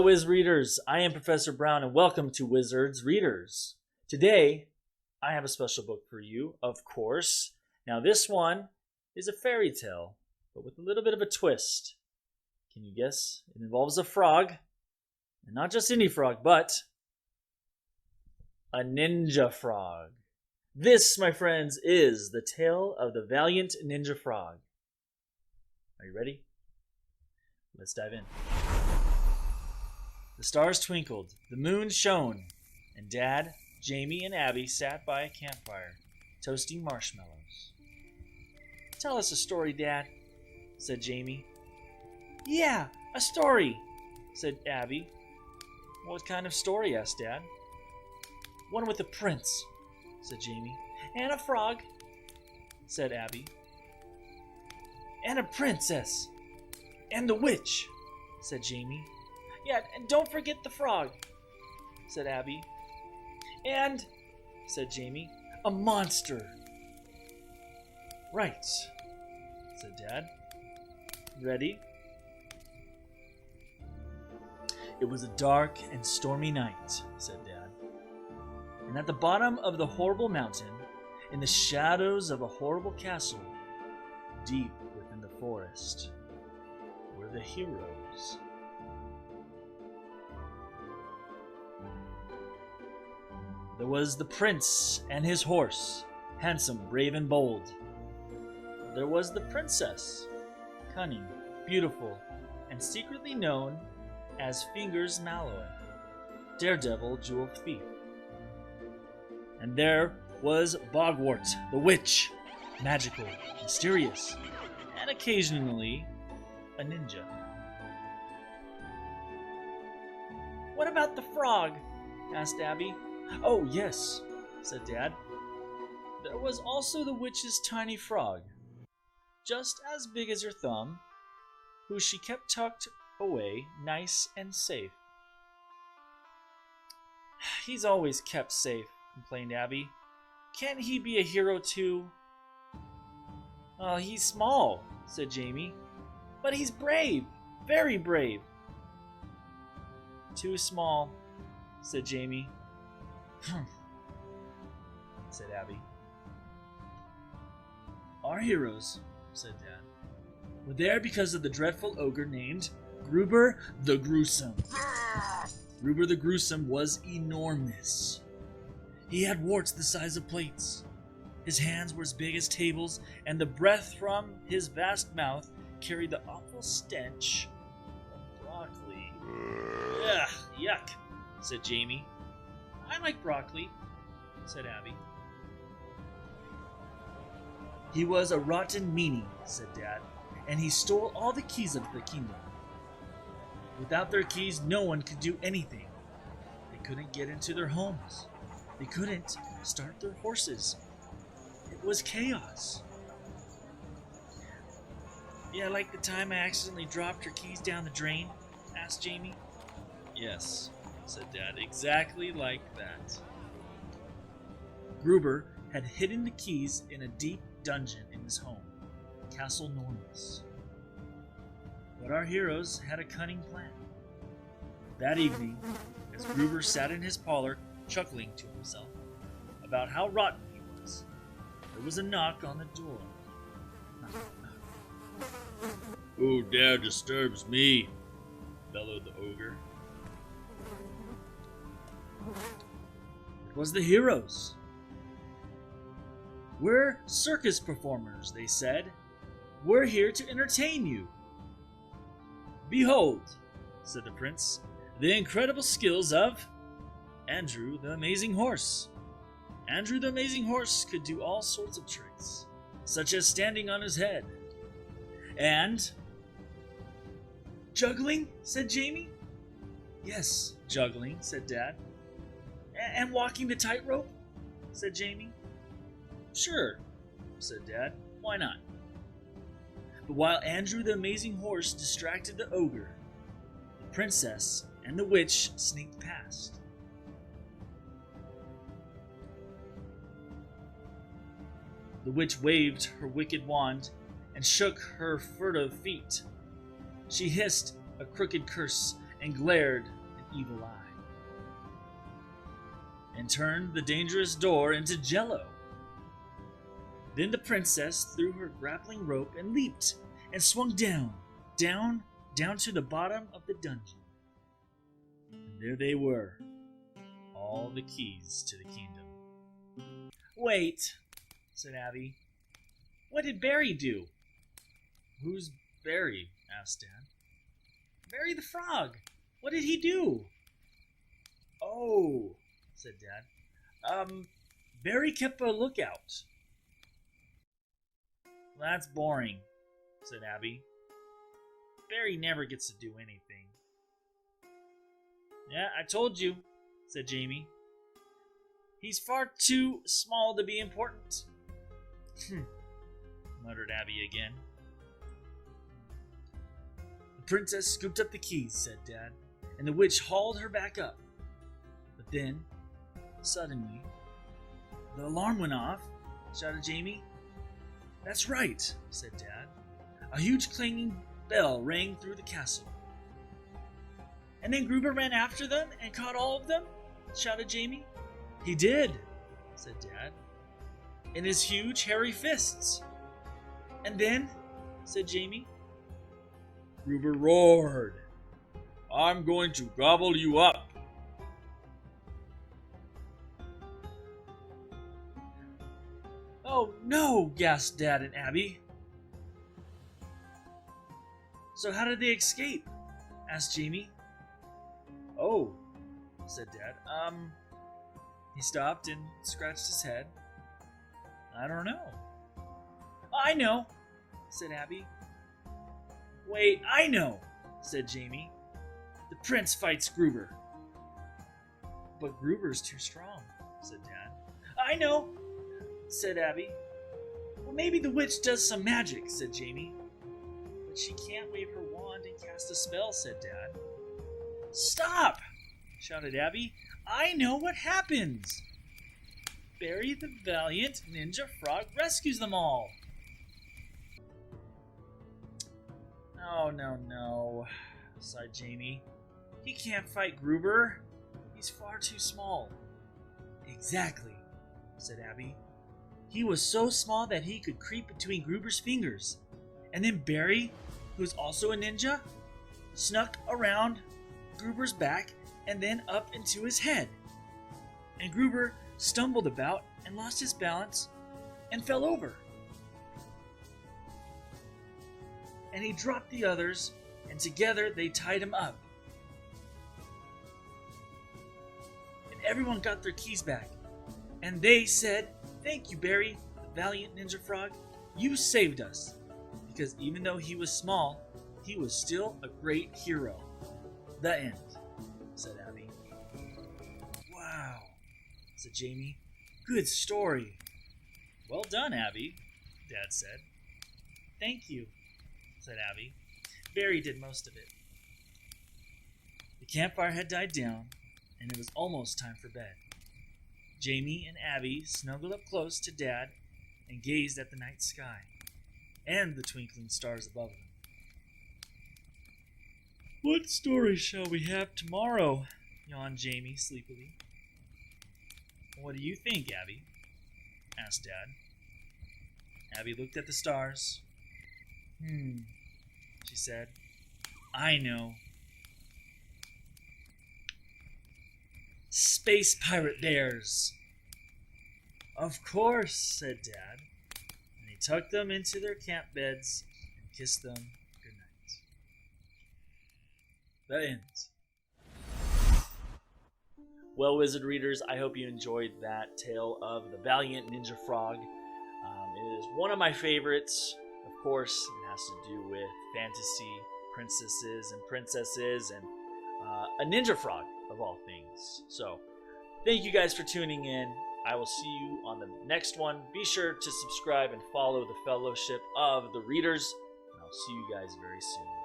Wizardreaders. I am Professor Brown and welcome to Wizardreaders. Today, I have a special book for you, of course. Now this one is a fairy tale, but with a little bit of a twist. Can you guess? It involves a frog, and not just any frog, but a ninja frog. This, my friends, is the tale of the Valiant Ninja Frog. Are you ready? Let's dive in. The stars twinkled, the moon shone, and Dad, Jamie, and Abby sat by a campfire, toasting marshmallows. "Tell us a story, Dad," said Jamie. "Yeah, a story," said Abby. "What kind of story?" asked Dad. "One with a prince," said Jamie. "And a frog," said Abby. "And a princess. And the witch," said Jamie. "Yeah, and don't forget the frog," said Abby. "And," said Jamie, "a monster." "Right," said Dad. "Ready?" "It was a dark and stormy night," said Dad. "And at the bottom of the horrible mountain, in the shadows of a horrible castle, deep within the forest, were the heroes." There was the prince and his horse, handsome, brave, and bold. There was the princess, cunning, beautiful, and secretly known as Fingers Malloy, daredevil, jewel thief. And there was Bogwart, the witch, magical, mysterious, and occasionally a ninja. "What about the frog?" asked Abby. "Oh, yes," said Dad. "There was also the witch's tiny frog, just as big as your thumb, who she kept tucked away nice and safe." "He's always kept safe," complained Abby. "Can't he be a hero too?" "Oh, he's small," said Jamie. "But he's brave, very brave." "Too small," said Jamie. Said Abby. "Our heroes," said Dad, "were there because of the dreadful ogre named Gruber the Gruesome. Gruber the Gruesome was enormous. He had warts the size of plates. His hands were as big as tables, and the breath from his vast mouth carried the awful stench of broccoli." "Ugh, yuck," said Jamie. "I like broccoli," said Abby. "He was a rotten meanie," said Dad, "and he stole all the keys of the kingdom. Without their keys, no one could do anything. They couldn't get into their homes. They couldn't start their horses. It was chaos." "Yeah, like the time I accidentally dropped your keys down the drain?" asked Jamie. "Yes," said Dad, "exactly like that." Gruber had hidden the keys in a deep dungeon in his home, Castle Normals. But our heroes had a cunning plan. That evening, as Gruber sat in his parlor chuckling to himself about how rotten he was, there was a knock on the door. Knock, knock. "Who dare disturbs me?" bellowed the ogre. It was the heroes. "We're circus performers," they said. "We're here to entertain you." "Behold," said the prince, "the incredible skills of Andrew the Amazing Horse." Andrew the Amazing Horse could do all sorts of tricks, such as standing on his head. "And juggling?" said Jamie. "Yes, juggling," said Dad. "And walking the tightrope?" said Jamie. "Sure," said Dad. "Why not?" But while Andrew the Amazing Horse distracted the ogre, the princess and the witch sneaked past. The witch waved her wicked wand and shook her furtive feet. She hissed a crooked curse and glared evil eye and turned the dangerous door into jello. Then the princess threw her grappling rope and leaped and swung down to the bottom of the dungeon. And there they were, all the keys to the kingdom. "Wait," said Abby. "What did Barry do?" "Who's Barry?" asked Dad. "Barry the frog. What did he do?" "Oh," said Dad. Barry kept a lookout." "That's boring," said Abby. "Barry never gets to do anything." "Yeah, I told you," said Jamie. "He's far too small to be important." Muttered Abby again. "The princess scooped up the keys," said Dad, "and the witch hauled her back up. But then, suddenly, the alarm went off," shouted Jamie. "That's right," said Dad. "A huge clanging bell rang through the castle." "And then Gruber ran after them and caught all of them?" shouted Jamie. "He did," said Dad, "in his huge hairy fists." "And then," said Jamie. "Gruber roared, 'I'm going to gobble you up.'" "Oh no!" gasped Dad and Abby. "So how did they escape?" asked Jamie. "Oh," said Dad. He stopped and scratched his head. "I don't know." "I know," said Abby. "Wait, I know," said Jamie. "The prince fights Gruber." "But Gruber's too strong," said Dad. "I know," said Abby. "Well, maybe the witch does some magic," said Jamie. "But she can't wave her wand and cast a spell," said Dad. "Stop!" shouted Abby. "I know what happens. Barry the Valiant Ninja Frog rescues them all." "Oh, no," sighed Jamie. "He can't fight Gruber. He's far too small." "Exactly," said Abby. "He was so small that he could creep between Gruber's fingers. And then Barry, who's also a ninja, snuck around Gruber's back and then up into his head. And Gruber stumbled about and lost his balance and fell over. And he dropped the others, and together they tied him up. And everyone got their keys back. And they said, 'Thank you, Barry, the Valiant Ninja Frog. You saved us.' Because even though he was small, he was still a great hero." "The end," said Abby. "Wow," said Jamie. "Good story." "Well done, Abby," Dad said. "Thank you," said Abby. "Barry did most of it." The campfire had died down, and it was almost time for bed. Jamie and Abby snuggled up close to Dad and gazed at the night sky and the twinkling stars above them. "What story shall we have tomorrow?" yawned Jamie sleepily. "What do you think, Abby?" asked Dad. Abby looked at the stars. She said. "I know. Space pirate bears." "Of course," said Dad, and he tucked them into their camp beds and kissed them goodnight. The end. Well, Wizard Readers, I hope you enjoyed that tale of the Valiant Ninja Frog. It is one of my favorites. Of course, it has to do with fantasy, princesses and princesses, and a ninja frog, of all things. So, thank you guys for tuning in. I will see you on the next one. Be sure to subscribe and follow the Fellowship of the Readers, and I'll see you guys very soon.